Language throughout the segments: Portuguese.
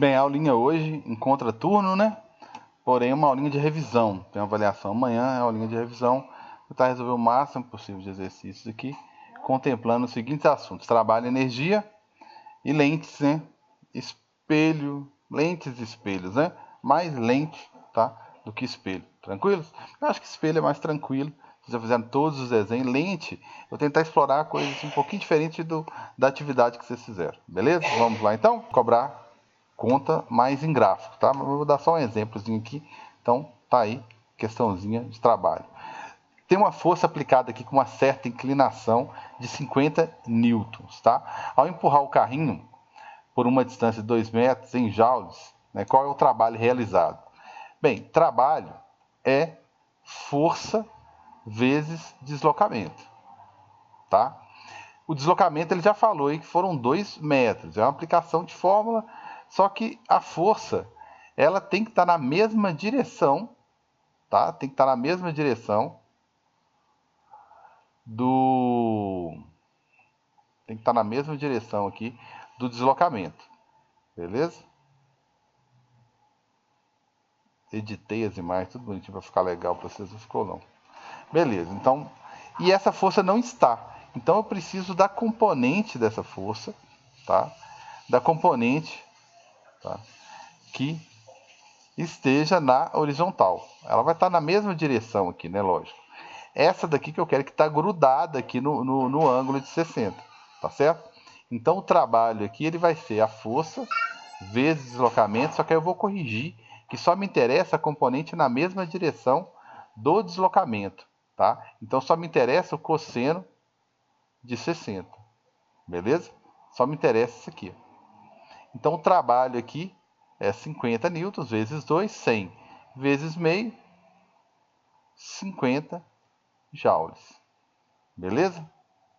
Bem, a aulinha hoje em contraturno, né? Porém, uma aulinha de revisão. Tem uma avaliação amanhã, é a aulinha de revisão. Vou tentar resolver o máximo possível de exercícios aqui, contemplando os seguintes assuntos: trabalho, energia e lentes, né? Espelho, lentes e espelhos, né? Mais lente, tá? Do que espelho. Tranquilos? Eu acho que espelho é mais tranquilo. Vocês já fizeram todos os desenhos. Lente, eu vou tentar explorar coisas um pouquinho diferentes da atividade que vocês fizeram. Beleza? Vamos lá então? Cobrar conta mais em gráfico, tá? Mas eu vou dar só um exemplozinho aqui. Então, tá aí, questãozinha de trabalho. Tem uma força aplicada aqui com uma certa inclinação de 50 newtons, tá? Ao empurrar o carrinho por uma distância de 2 metros em joules, né, qual é o trabalho realizado? Bem, trabalho é força vezes deslocamento, tá? O deslocamento ele já falou aí que foram 2 metros, é uma aplicação de fórmula, só que a força ela tem que estar na mesma direção, tá? Tem que estar na mesma direção tem que estar na mesma direção aqui do deslocamento, beleza? Editei as imagens, tudo bonitinho para ficar legal para vocês, não ficou não. Beleza, então, e essa força não está. Então eu preciso da componente dessa força, tá? Da componente, tá? Que esteja na horizontal. Ela vai estar na mesma direção aqui, né? Lógico. Essa daqui que eu quero que está grudada aqui no ângulo de 60, tá certo? Então o trabalho aqui ele vai ser a força vezes deslocamento, só que aí eu vou corrigir que só me interessa a componente na mesma direção do deslocamento, tá? Então só me interessa o cosseno de 60, beleza? Só me interessa isso aqui. Então o trabalho aqui é 50 newtons vezes 2, 100 vezes meio, 50 joules. Beleza?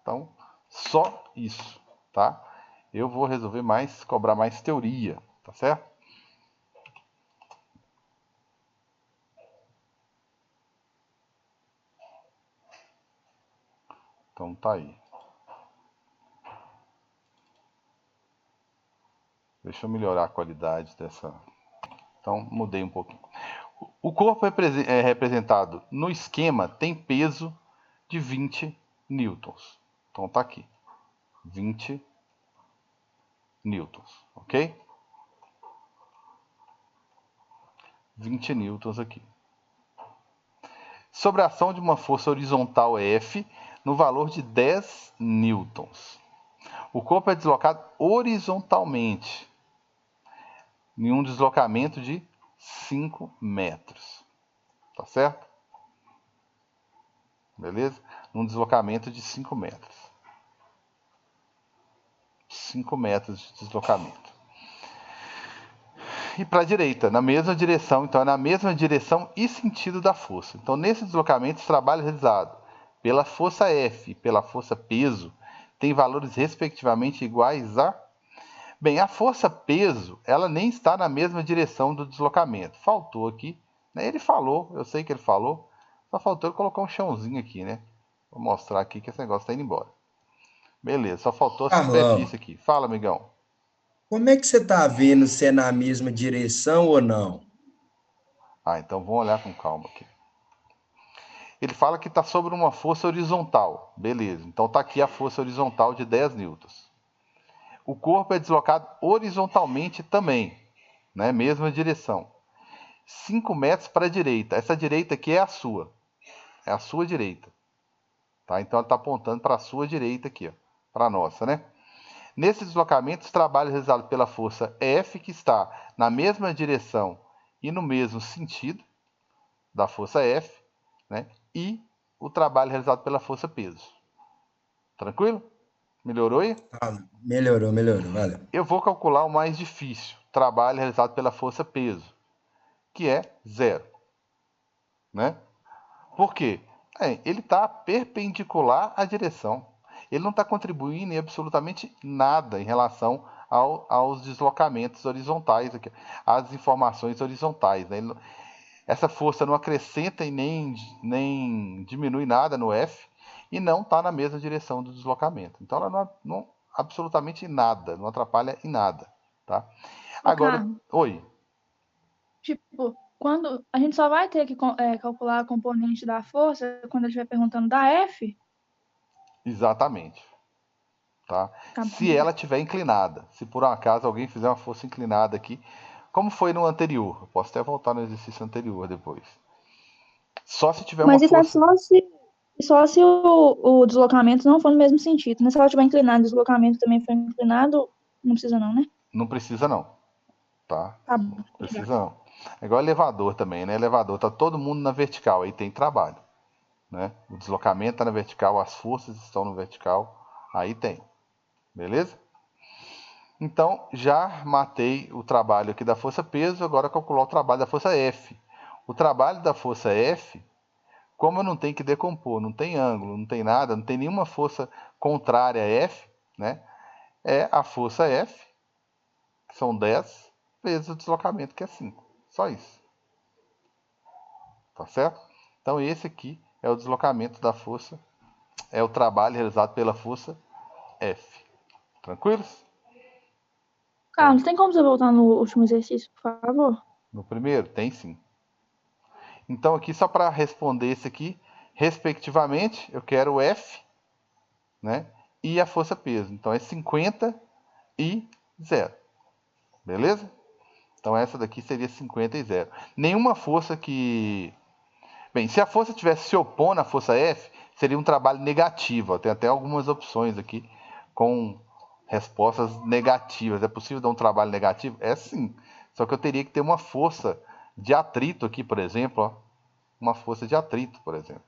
Então, só isso, tá? Eu vou resolver mais, cobrar mais teoria, tá certo? Então tá aí. Deixa eu melhorar a qualidade dessa. Então, mudei um pouquinho. O corpo é representado no esquema tem peso de 20 newtons. Então tá aqui. 20 newtons, ok? 20 newtons aqui. Sobre a ação de uma força horizontal F no valor de 10 newtons. O corpo é deslocado horizontalmente em um deslocamento de 5 metros. Tá certo? Beleza? Num deslocamento de 5 metros. 5 metros de deslocamento. E para a direita, na mesma direção, então é na mesma direção e sentido da força. Então, nesse deslocamento, o trabalho realizado pela força F e pela força peso tem valores respectivamente iguais a... Bem, a força peso, ela nem está na mesma direção do deslocamento. Faltou aqui, né? Ele falou, eu sei que ele falou, só faltou ele colocar um chãozinho aqui, né? Vou mostrar aqui que esse negócio está indo embora. Beleza, só faltou a Carlão, superfície aqui. Fala, amigão. como é que você está vendo se é na mesma direção ou não? Ah, então vamos olhar com calma aqui. Ele fala que está sobre uma força horizontal. Beleza, então está aqui a força horizontal de 10 newtons. O corpo é deslocado horizontalmente também, né? Mesma direção. 5 metros para a direita. Essa direita aqui é a sua. É a sua direita. Tá? Então ela está apontando para a sua direita aqui, ó, para a nossa, né? Nesse deslocamento, os trabalhos realizados pela força F, que está na mesma direção e no mesmo sentido da força F, né? E o trabalho realizado pela força peso. Tranquilo? Melhorou aí? Ah, melhorou, melhorou, valeu. Eu vou calcular o mais difícil, trabalho realizado pela força peso, que é zero, né? Por quê? Ele está perpendicular à direção. Ele não está contribuindo em absolutamente nada em relação aos deslocamentos horizontais, aqui, às informações horizontais. Né? Essa força não acrescenta e nem diminui nada no F e não está na mesma direção do deslocamento. Então ela não absolutamente nada, não atrapalha em nada. Tá? Ô, Agora, Carlos, oi, tipo, quando a gente só vai ter que calcular a componente da força quando a gente estiver perguntando da F? exatamente, tá? Tá bom. Se ela estiver inclinada, se por um acaso alguém fizer uma força inclinada aqui, como foi no anterior, eu posso até voltar no exercício anterior depois. Só se tiver uma Mas isso é força, só se o deslocamento não for no mesmo sentido, né? Se ela estiver inclinada e o deslocamento também for inclinado, não precisa não, né? não precisa não, tá? Tá Não bom, precisa obrigada. não. É igual elevador também, né? Elevador tá todo mundo na vertical, aí tem trabalho, né? O deslocamento está na vertical, as forças estão no vertical, aí tem, beleza? Então, já matei o trabalho aqui da força peso, agora calcular o trabalho da força F. O trabalho da força F, como eu não tenho que decompor, não tem ângulo, não tem nada, não tem nenhuma força contrária a F, né? É a força F, que são 10, vezes o deslocamento, que é 5. Só isso. Tá certo? Então, esse aqui é o deslocamento da força, é o trabalho realizado pela força F. Tranquilos? Então, Carlos, tem como você voltar no último exercício, por favor? no primeiro, tem sim. Então, aqui, só para responder esse aqui, respectivamente, eu quero o F, né? E a força peso. Então, é 50 e 0. Beleza? Então, essa daqui seria 50 e 0. Nenhuma força que... Bem, se a força tivesse se opondo à força F, seria um trabalho negativo. Tem até algumas opções aqui com respostas negativas. É possível dar um trabalho negativo? É sim. Só que eu teria que ter uma força de atrito aqui, por exemplo. Ó. Uma força de atrito, por exemplo.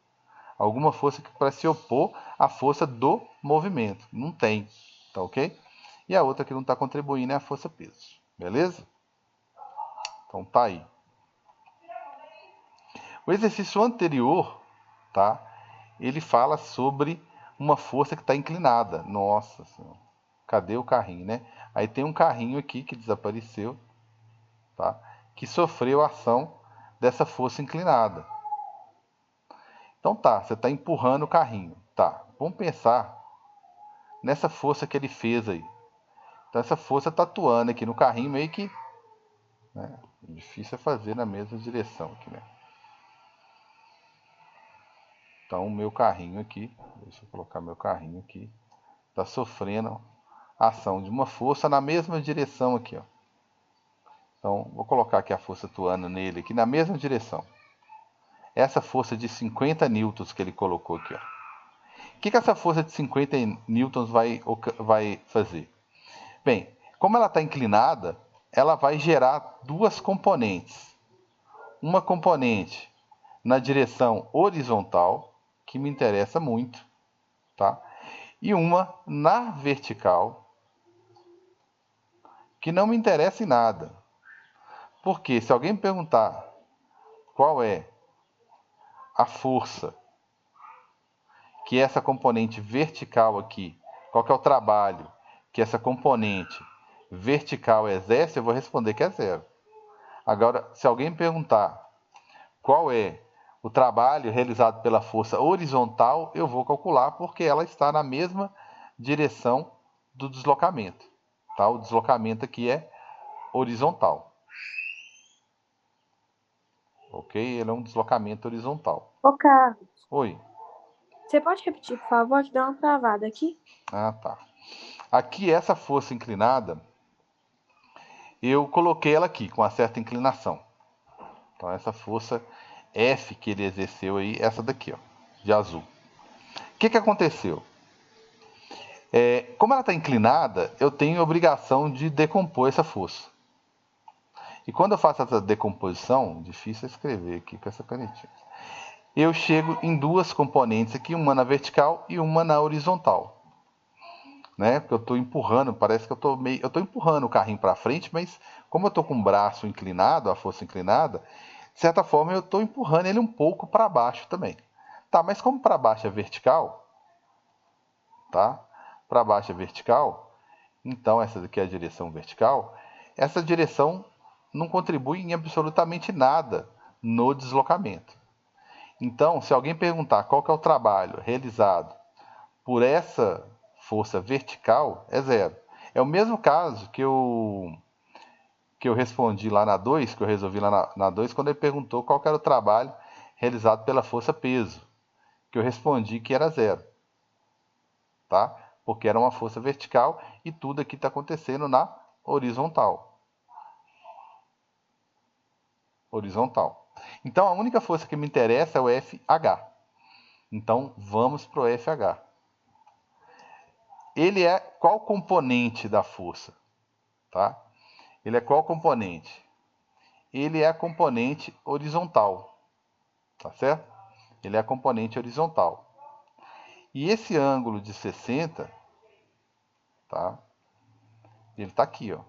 Alguma força que para se opor à força do movimento. Não tem. Tá ok? E a outra que não está contribuindo é a força peso. Beleza? Então tá aí. O exercício anterior, tá? Ele fala sobre uma força que está inclinada. Nossa Senhora. Cadê o carrinho, né? Aí tem um carrinho aqui que desapareceu, tá? Que sofreu a ação dessa força inclinada. Então tá, você está empurrando o carrinho. Tá, vamos pensar nessa força que ele fez aí. Então essa força está atuando aqui no carrinho meio que... Né? Difícil é fazer na mesma direção aqui, né? Então o meu carrinho aqui, deixa eu colocar meu carrinho aqui, está sofrendo a ação de uma força na mesma direção aqui, ó. Então, vou colocar aqui a força atuando nele aqui na mesma direção. Essa força de 50 newtons que ele colocou aqui, ó. O que essa força de 50 newtons vai fazer? Bem, como ela está inclinada, ela vai gerar duas componentes. Uma componente na direção horizontal, que me interessa muito, tá? E uma na vertical, que não me interessa em nada. Porque se alguém me perguntar qual é a força que essa componente vertical aqui, qual que é o trabalho que essa componente vertical exerce, eu vou responder que é zero. Agora, se alguém me perguntar qual é o trabalho realizado pela força horizontal, eu vou calcular porque ela está na mesma direção do deslocamento. Tá? O deslocamento aqui é horizontal. Ok? Ele é um deslocamento horizontal. Ô, Carlos, Oi. você pode repetir, por favor, que deu uma travada aqui? Ah, tá. Aqui, essa força inclinada, eu coloquei ela aqui com uma certa inclinação. Então, essa força F que ele exerceu aí, essa daqui, ó, de azul. O que aconteceu? Como ela está inclinada, eu tenho a obrigação de decompor essa força. E quando eu faço essa decomposição, difícil escrever aqui com essa canetinha, eu chego em duas componentes aqui, uma na vertical e uma na horizontal. Né? Porque eu estou empurrando, parece que eu estou empurrando o carrinho para frente, mas como eu estou com o braço inclinado, a força inclinada, de certa forma eu estou empurrando ele um pouco para baixo também. Tá, mas como para baixo é vertical, tá? Para baixo é vertical, então essa daqui é a direção vertical, essa direção não contribui em absolutamente nada no deslocamento. Então, se alguém perguntar qual que é o trabalho realizado por essa força vertical, é zero. É o mesmo caso que eu que eu respondi lá na 2, que eu resolvi lá na 2, quando ele perguntou qual que era o trabalho realizado pela força-peso, que eu respondi que era 0, tá? Porque era uma força vertical e tudo aqui está acontecendo na horizontal. Horizontal. Então, a única força que me interessa é o FH. Então, vamos para o FH. Ele é qual componente da força? Tá? Ele é qual componente? Ele é a componente horizontal. Tá certo? Ele é a componente horizontal. E esse ângulo de 60, tá? Ele está aqui, ó.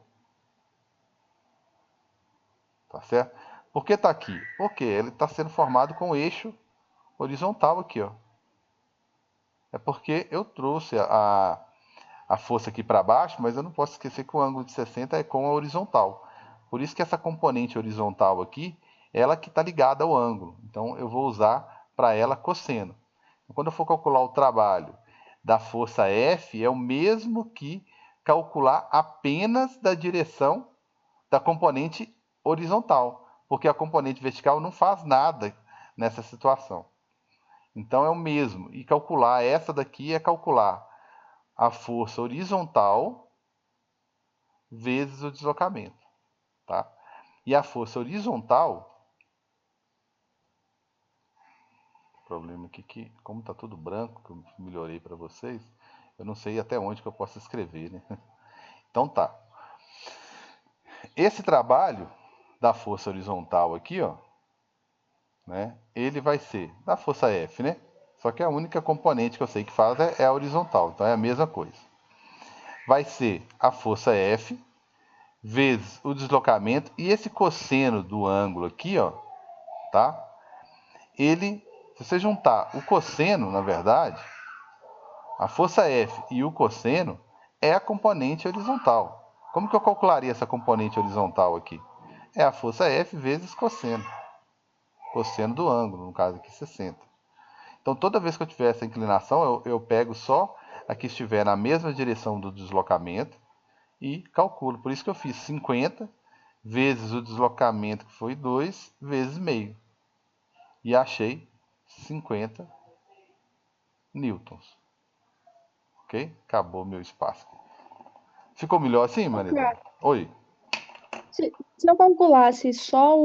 Tá certo? Por que está aqui? Porque ele está sendo formado com o eixo horizontal aqui, ó. É porque eu trouxe a força aqui para baixo, mas eu não posso esquecer que o ângulo de 60 é com a horizontal. Por isso que essa componente horizontal aqui, ela que está ligada ao ângulo. Então, eu vou usar para ela cosseno. Quando eu for calcular o trabalho da força F, é o mesmo que calcular apenas da direção da componente horizontal, porque a componente vertical não faz nada nessa situação. Então, é o mesmo. E calcular essa daqui é calcular a força horizontal vezes o deslocamento, tá? E a força horizontal, o problema aqui que, como tá tudo branco, que eu melhorei para vocês, eu não sei até onde que eu posso escrever, né? Então tá. Esse trabalho da força horizontal aqui, ó, né? Ele vai ser da força F, né? Só que a única componente que eu sei que faz é a horizontal, então é a mesma coisa. Vai ser a força F vezes o deslocamento, e esse cosseno do ângulo aqui, ó, tá? Ele, se você juntar o cosseno, na verdade, a força F e o cosseno é a componente horizontal. Como que eu calcularia essa componente horizontal aqui? É a força F vezes cosseno. Cosseno do ângulo, no caso aqui 60. Então, toda vez que eu tiver essa inclinação, eu pego só a que estiver na mesma direção do deslocamento e calculo. Por isso que eu fiz 50 vezes o deslocamento, que foi 2, vezes meio. E achei 50 newtons. Ok? Acabou meu espaço. Ficou melhor assim, Maria? Oi. Se eu calculasse só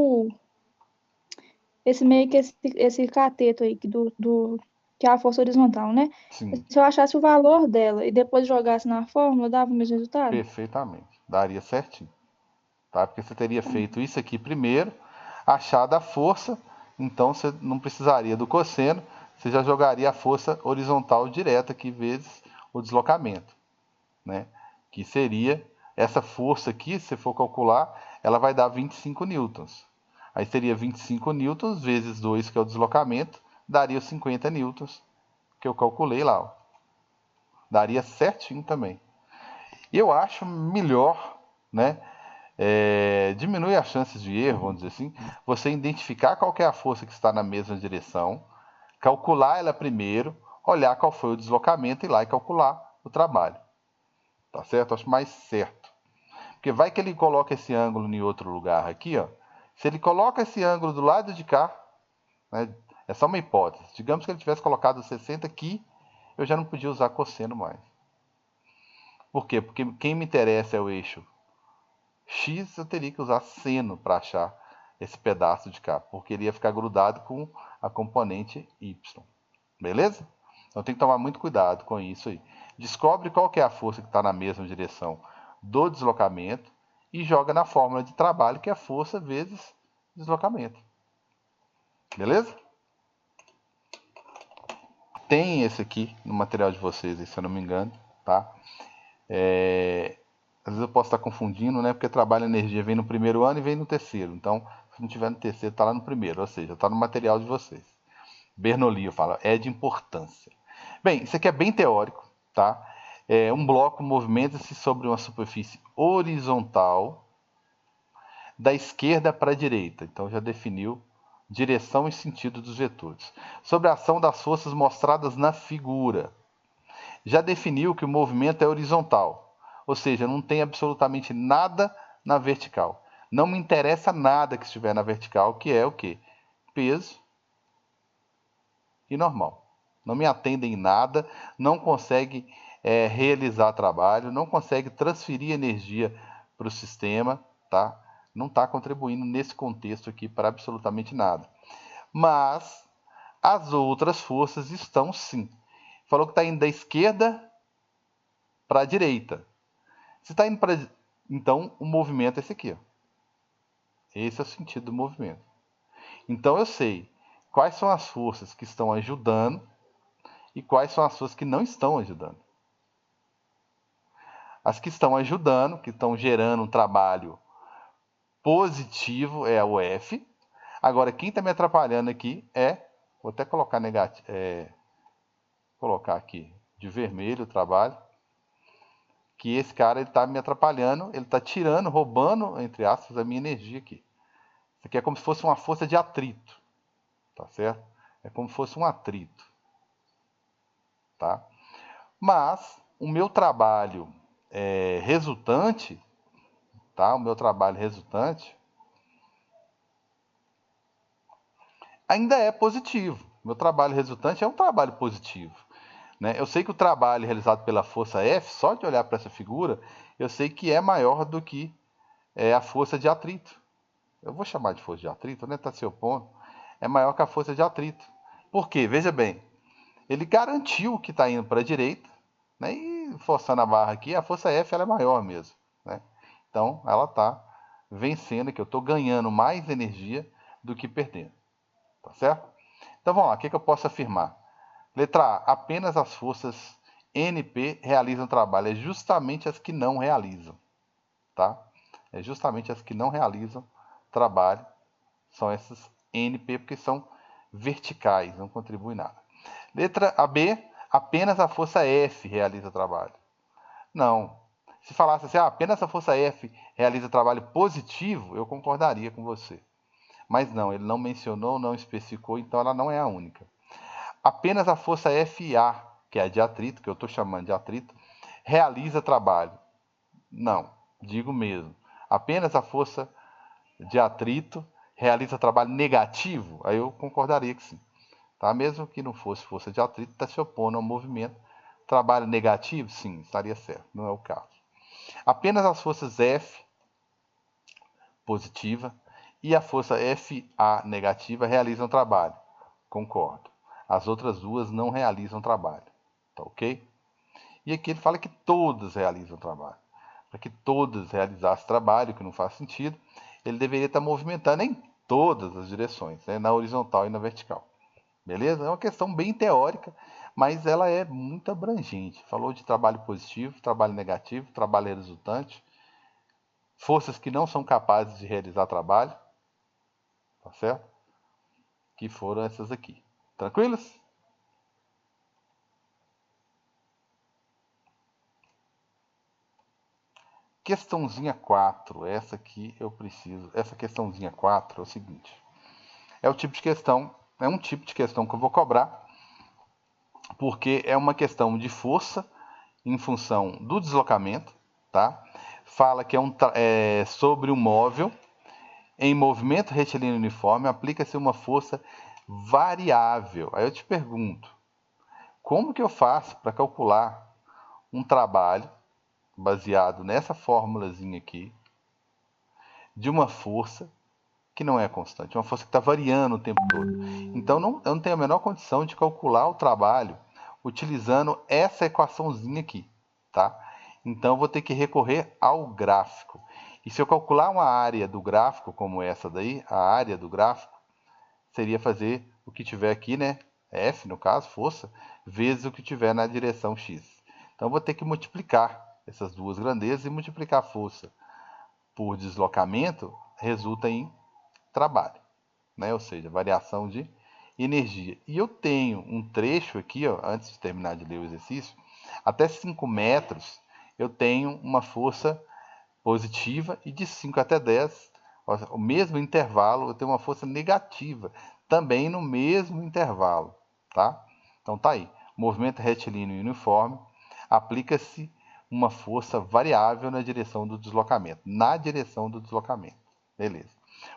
esse meio que esse cateto aí que é a força horizontal, né? Sim, Se eu achasse o valor dela e depois jogasse na fórmula, dava o mesmo resultado? perfeitamente. Daria certinho. Tá? Porque você teria feito isso aqui primeiro, achado a força, então você não precisaria do cosseno, você já jogaria a força horizontal direta aqui vezes o deslocamento, né? Que seria essa força aqui, se você for calcular, ela vai dar 25 newtons. Aí seria 25 newtons vezes 2, que é o deslocamento, daria os 50 newtons, que eu calculei lá. Ó. Daria certinho também. E eu acho melhor, né? Diminui as chances de erro, vamos dizer assim, você identificar qual que é a força que está na mesma direção, calcular ela primeiro, olhar qual foi o deslocamento e ir lá e calcular o trabalho. Tá certo? Acho mais certo. Porque vai que ele coloca esse ângulo em outro lugar aqui, ó. Se ele coloca esse ângulo do lado de cá, né, é só uma hipótese. Digamos que ele tivesse colocado 60 aqui, eu já não podia usar cosseno mais. Por quê? Porque quem me interessa é o eixo X, eu teria que usar seno para achar esse pedaço de cá, porque ele ia ficar grudado com a componente Y. Beleza? Então tem que tomar muito cuidado com isso aí. Descobre qual que é a força que está na mesma direção do deslocamento e joga na fórmula de trabalho, que é força vezes deslocamento. Beleza? Tem esse aqui no material de vocês, se eu não me engano, tá? Às vezes eu posso estar confundindo, né? Porque trabalho energia vem no primeiro ano e vem no terceiro. Então, se não tiver no terceiro, está lá no primeiro. Ou seja, está no material de vocês. Bernoulli fala, é de importância. Bem, isso aqui é bem teórico, tá? Um bloco movimenta-se sobre uma superfície horizontal da esquerda para a direita. Então, já definiu direção e sentido dos vetores. Sobre a ação das forças mostradas na figura. Já definiu que o movimento é horizontal, ou seja, não tem absolutamente nada na vertical. Não me interessa nada que estiver na vertical, que é o quê? Peso e normal. Não me atendem em nada, não consegue realizar trabalho, não consegue transferir energia para o sistema, tá? Não está contribuindo nesse contexto aqui para absolutamente nada. Mas as outras forças estão sim. Falou que está indo da esquerda para a direita. Se está indo para... Então, o movimento é esse aqui. Ó. Esse é o sentido do movimento. Então, eu sei quais são as forças que estão ajudando e quais são as forças que não estão ajudando. As que estão ajudando, que estão gerando um trabalho positivo, é o F. Agora, quem está me atrapalhando aqui é... Vou até colocar negativo... colocar aqui de vermelho o trabalho. Que esse cara está me atrapalhando, ele está tirando, roubando, entre aspas, a minha energia aqui. Isso aqui é como se fosse uma força de atrito. Tá certo? É como se fosse um atrito. Tá? Mas o meu trabalho resultante, tá? O meu trabalho resultante ainda é positivo. Meu trabalho resultante é um trabalho positivo. Né? Eu sei que o trabalho realizado pela força F, só de olhar para essa figura, eu sei que é maior do que a força de atrito. Eu vou chamar de força de atrito, né? Está se opondo. É maior que a força de atrito. Por quê? Veja bem, ele garantiu que está indo para a direita, né? E forçando a barra aqui, a força F ela é maior mesmo. Né? Então, ela está vencendo aqui. Eu estou ganhando mais energia do que perdendo. Tá certo? Então, vamos lá. O que eu posso afirmar? Letra A. Apenas as forças NP realizam trabalho. É justamente as que não realizam. Tá? É justamente as que não realizam trabalho. São essas NP, porque são verticais, não contribuem nada. Letra B. Apenas a força F realiza trabalho. Não. Se falasse assim, apenas a força F realiza trabalho positivo, eu concordaria com você. Mas não, ele não mencionou, não especificou, então ela não é a única. Apenas a força FA, que é a de atrito, que eu estou chamando de atrito, realiza trabalho. Não, digo mesmo. Apenas a força de atrito realiza trabalho negativo, aí eu concordaria que sim. Tá? Mesmo que não fosse força de atrito, está se opondo ao movimento. Trabalho negativo, sim, estaria certo, não é o caso. Apenas as forças F positiva e a força FA negativa realizam trabalho. Concordo. As outras duas não realizam trabalho. Tá ok? E aqui ele fala que todas realizam trabalho. Para que todas realizassem trabalho, que não faz sentido, ele deveria estar movimentando em todas as direções, né? Na horizontal e na vertical. Beleza? É uma questão bem teórica, mas ela é muito abrangente. Falou de trabalho positivo, trabalho negativo, trabalho resultante, forças que não são capazes de realizar trabalho, tá certo? Que foram essas aqui. Tranquilos? Questãozinha 4, essa aqui eu preciso. Essa questãozinha 4 é o seguinte. É um tipo de questão que eu vou cobrar, porque é uma questão de força em função do deslocamento, tá? Fala que é sobre um móvel em movimento retilíneo uniforme, aplica-se uma força variável. Aí eu te pergunto, como que eu faço para calcular um trabalho baseado nessa formulazinha aqui, de uma força que não é constante, uma força que está variando o tempo todo. Então, eu não tenho a menor condição de calcular o trabalho utilizando essa equaçãozinha aqui, tá? Então, eu vou ter que recorrer ao gráfico. E se eu calcular uma área do gráfico, como essa daí, a área do gráfico, seria fazer o que tiver aqui, né? F, no caso, força, vezes o que tiver na direção X. Então, eu vou ter que multiplicar essas duas grandezas e multiplicar a força por deslocamento resulta em trabalho, né? Ou seja, variação de energia. E eu tenho um trecho aqui, ó, antes de terminar de ler o exercício, até 5 metros eu tenho uma força positiva e de 5 até 10, o mesmo intervalo, eu tenho uma força negativa, também no mesmo intervalo, tá? Então tá aí, movimento retilíneo e uniforme, aplica-se uma força variável na direção do deslocamento, Beleza.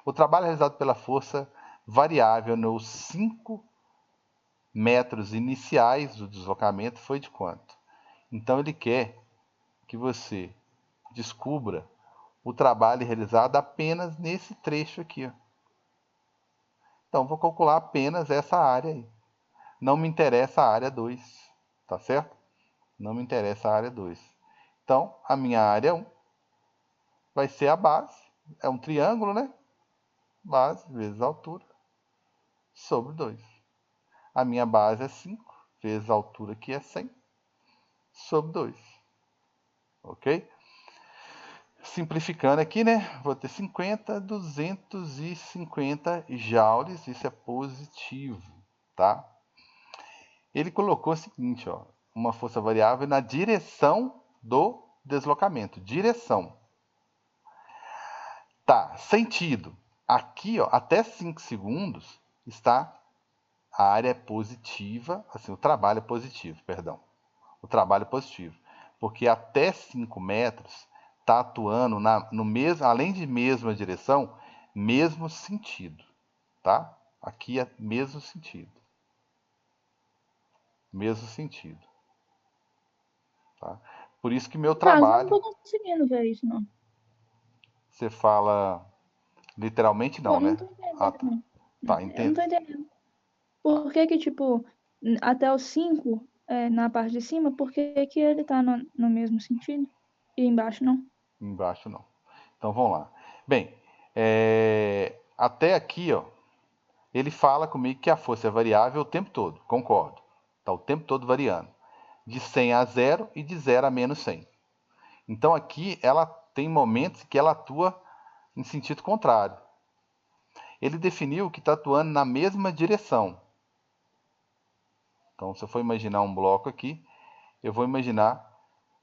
O trabalho realizado pela força variável nos 5 metros iniciais do deslocamento foi de quanto? Então, ele quer que você descubra o trabalho realizado apenas nesse trecho aqui. Ó. Então, vou calcular apenas essa área aí. Não me interessa a área 2, tá certo? Não me interessa a área 2. Então, a minha área 1 vai ser a base. É um triângulo, né? Base vezes a altura sobre 2. A minha base é 5 vezes a altura, que é 100, sobre 2. Ok? Simplificando aqui, né? Vou ter 50, 250 joules. Isso é positivo, tá? Ele colocou o seguinte, ó. Uma força variável na direção do deslocamento. Direção. Tá, sentido. Aqui, ó, até 5 segundos está a área é positiva, assim, o trabalho é positivo, perdão. O trabalho é positivo. Porque até 5 metros está atuando no mesmo, além de mesma direção, mesmo sentido, tá? Aqui é mesmo sentido. Mesmo sentido. Tá? Por isso que meu No caso, eu não trabalho... tô conseguindo ver isso, não. Você fala literalmente Pô, não, não né? tô Ah, entendendo, tá. não. Tá, Eu não entendo. tô entendendo. Tá. Por que que, tipo, até os 5, na parte de cima, por que que ele tá no mesmo sentido? E embaixo não? Embaixo não. Então vamos lá. Bem, até aqui, ó, ele fala comigo que a força é variável o tempo todo. Concordo. Está o tempo todo variando. De 100 a 0 e de 0 a menos 100. Então aqui ela tem momentos que ela atua em sentido contrário. Ele definiu que está atuando na mesma direção. Então, se eu for imaginar um bloco aqui, eu vou imaginar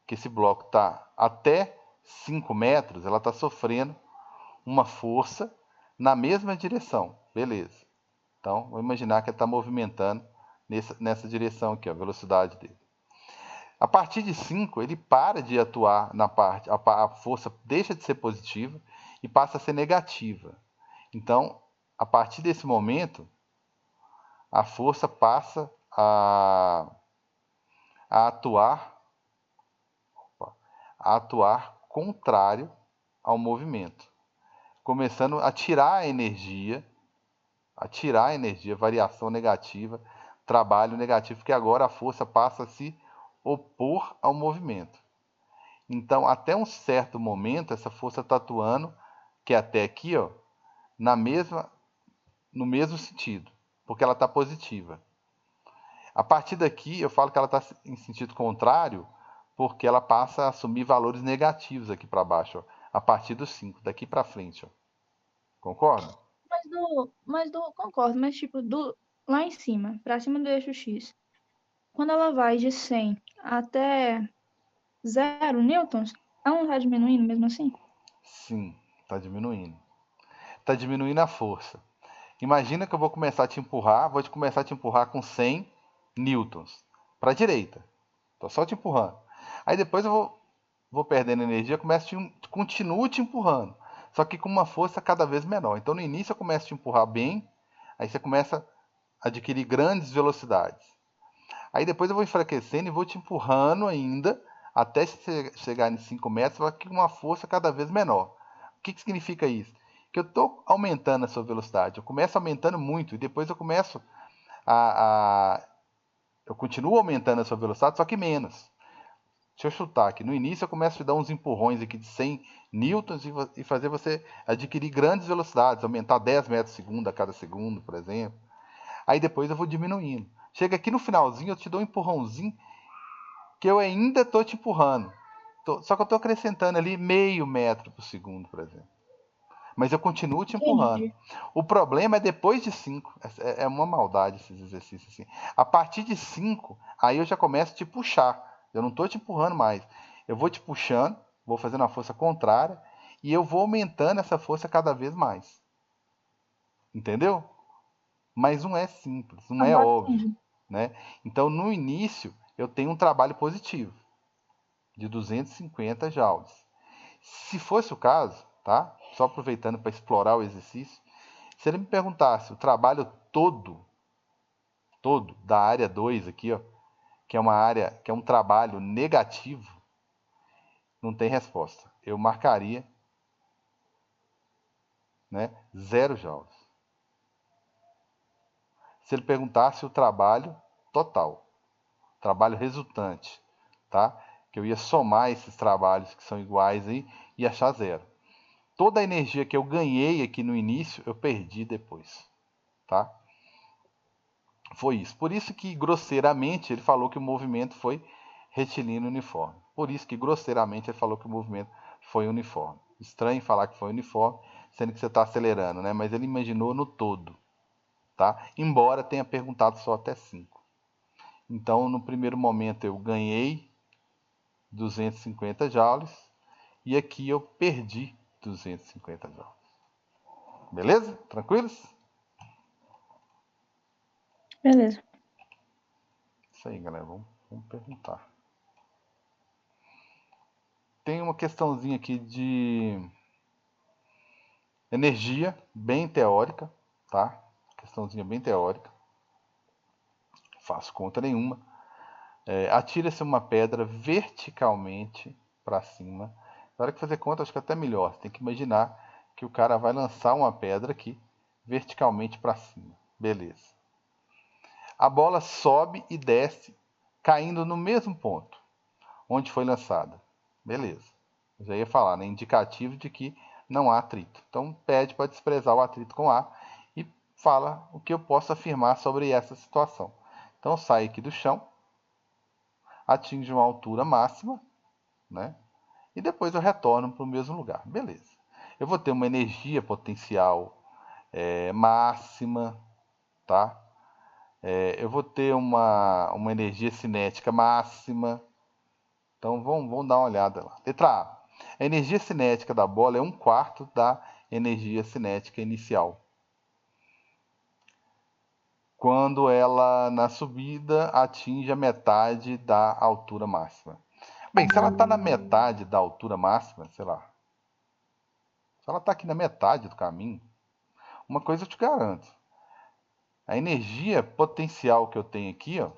que esse bloco está até 5 metros, ela está sofrendo uma força na mesma direção. Beleza. Então, vou imaginar que ele está movimentando nessa direção aqui, ó, a velocidade dele. A partir de 5, ele para de atuar na parte, a força deixa de ser positiva e passa a ser negativa. Então, a partir desse momento, a força passa a atuar, contrário ao movimento, começando a tirar a energia, variação negativa, trabalho negativo, porque agora a força passa a se opor ao movimento. Então, até um certo momento, essa força está atuando, que é até aqui, ó, no mesmo sentido, porque ela está positiva. A partir daqui, eu falo que ela está em sentido contrário, porque ela passa a assumir valores negativos aqui para baixo, ó, a partir dos 5, daqui para frente. Ó. Concorda? Concordo, mas tipo, lá em cima, pra cima do eixo X, quando ela vai de 100 até 0 newtons, ela não tá diminuindo mesmo assim? Sim, está diminuindo. Está diminuindo a força. Imagina que eu vou começar a te empurrar, começar a te empurrar com 100 newtons para a direita. Estou só te empurrando. Aí depois eu vou perdendo energia, continuo te empurrando. Só que com uma força cada vez menor. Então no início eu começo a te empurrar bem, aí você começa a adquirir grandes velocidades. Aí depois eu vou enfraquecendo e vou te empurrando ainda, até chegar em 5 metros, só que com uma força cada vez menor. O que significa isso? Que eu estou aumentando a sua velocidade. Eu começo aumentando muito e depois eu começo eu continuo aumentando a sua velocidade, só que menos. Deixa eu chutar aqui. No início eu começo a te dar uns empurrões aqui de 100 newtons e fazer você adquirir grandes velocidades, aumentar 10 metros por segundo a cada segundo, por exemplo. Aí depois eu vou diminuindo. Chega aqui no finalzinho, eu te dou um empurrãozinho que eu ainda estou te empurrando. Só que eu estou acrescentando ali meio metro por segundo, por exemplo. Mas eu continuo te empurrando. Entendi. O problema é depois de 5. É uma maldade esses exercícios assim. A partir de 5, aí eu já começo a te puxar. Eu não estou te empurrando mais. Eu vou te puxando, vou fazendo a força contrária e eu vou aumentando essa força cada vez mais. Entendeu? Mas não é simples, não é Agora óbvio. entendi. Né? Então, no início, eu tenho um trabalho positivo de 250 joules. Se fosse o caso, tá? Só aproveitando para explorar o exercício. Se ele me perguntasse o trabalho todo da área 2 aqui, ó, que é uma área, que é um trabalho negativo, não tem resposta. Eu marcaria, né, 0 joules. Se ele perguntasse o trabalho total, trabalho resultante, tá? Que eu ia somar esses trabalhos que são iguais aí e achar 0. Toda a energia que eu ganhei aqui no início, eu perdi depois, tá? Foi isso. Por isso que, grosseiramente, ele falou que o movimento foi retilíneo uniforme. Por isso que, grosseiramente, ele falou que o movimento foi uniforme. Estranho falar que foi uniforme, sendo que você está acelerando, né? Mas ele imaginou no todo, tá? Embora tenha perguntado só até 5. Então, no primeiro momento, eu ganhei 250 joules e aqui eu perdi 250 joules. Beleza? Tranquilos? Beleza. Isso aí, galera. Vamos perguntar. Tem uma questãozinha aqui de energia, bem teórica, tá? Questãozinha bem teórica. Faço conta nenhuma. Atira-se uma pedra verticalmente para cima. Na hora que fazer conta, acho que é até melhor. Você tem que imaginar que o cara vai lançar uma pedra aqui verticalmente para cima. Beleza. A bola sobe e desce, caindo no mesmo ponto onde foi lançada. Beleza. Eu já ia falar, né? Indicativo de que não há atrito. Então, pede para desprezar o atrito com A e fala o que eu posso afirmar sobre essa situação. Então, sai aqui do chão, atinge uma altura máxima, né? E depois eu retorno para o mesmo lugar. Beleza. Eu vou ter uma energia potencial máxima, tá? Eu vou ter uma energia cinética máxima. Então vamos dar uma olhada lá. Letra A. A energia cinética da bola é 1/4 da energia cinética inicial. Quando ela, na subida, atinge a metade da altura máxima. Bem, se ela está na metade da altura máxima, sei lá. Se ela está aqui na metade do caminho, uma coisa eu te garanto. A energia potencial que eu tenho aqui, ó,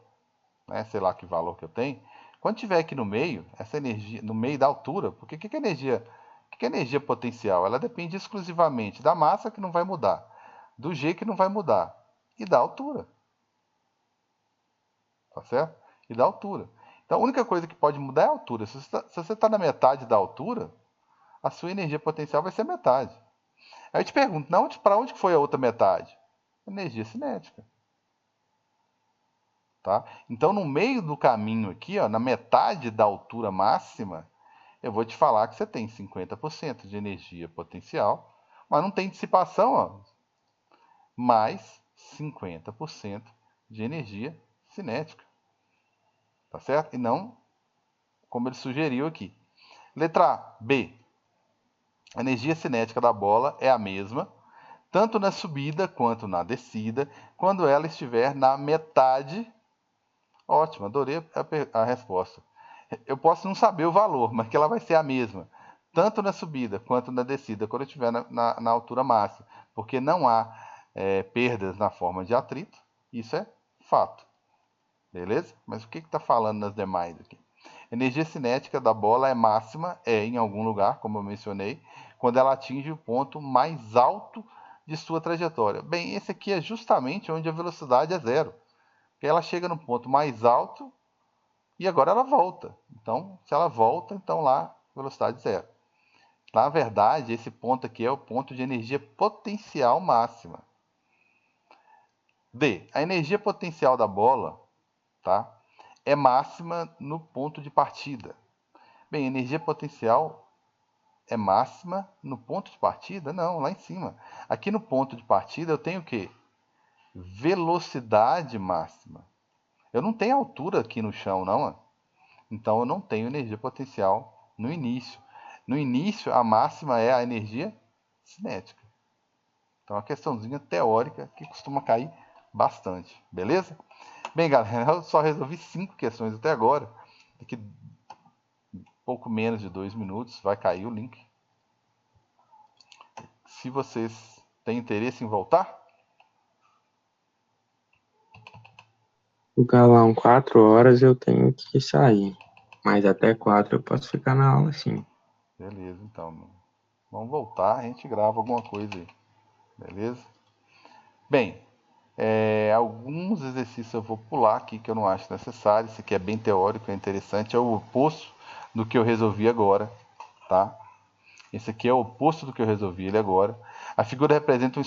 né, sei lá que valor que eu tenho, quando tiver aqui no meio, essa energia, no meio da altura, porque o que é energia? O que é energia potencial? Ela depende exclusivamente da massa, que não vai mudar, do G, que não vai mudar, e da altura. Tá certo? E da altura. Então, a única coisa que pode mudar é a altura. Se você está na metade da altura, a sua energia potencial vai ser metade. Aí eu te pergunto, para onde foi a outra metade? Energia cinética. Tá? Então, no meio do caminho aqui, ó, na metade da altura máxima, eu vou te falar que você tem 50% de energia potencial, mas não tem dissipação, ó, mais 50% de energia cinética. Tá certo? E não como ele sugeriu aqui. Letra B. A energia cinética da bola é a mesma, tanto na subida quanto na descida, quando ela estiver na metade. Ótimo, adorei a resposta. Eu posso não saber o valor, mas que ela vai ser a mesma, tanto na subida quanto na descida, quando eu estiver na altura máxima, porque não há perdas na forma de atrito, isso é fato. Beleza? Mas o que está falando nas demais aqui? Energia cinética da bola é máxima, em algum lugar, como eu mencionei, quando ela atinge o ponto mais alto de sua trajetória. Bem, esse aqui é justamente onde a velocidade é 0. Porque ela chega no ponto mais alto e agora ela volta. Então, se ela volta, então lá, velocidade 0. Na verdade, esse ponto aqui é o ponto de energia potencial máxima. D. A energia potencial da bola, tá, é máxima no ponto de partida. Bem, energia potencial é máxima no ponto de partida? Não, lá em cima. Aqui no ponto de partida eu tenho o quê? Velocidade máxima. Eu não tenho altura aqui no chão, não. Ó. Então eu não tenho energia potencial no início. No início, a máxima é a energia cinética. Então é uma questãozinha teórica que costuma cair bastante. Beleza? Bem, galera, eu só resolvi 5 questões até agora. Daqui pouco menos de 2 minutos vai cair o link. se vocês têm interesse em voltar. O galão 4 horas eu tenho que sair. Mas até 4 eu posso ficar na aula, sim. Beleza, então. Vamos voltar, a gente grava alguma coisa aí. Beleza? Bem, alguns exercícios eu vou pular aqui que eu não acho necessário. Isso aqui é bem teórico, é interessante. É o oposto do que eu resolvi agora, tá? Esse aqui é o oposto do que eu resolvi ele agora. A figura representa um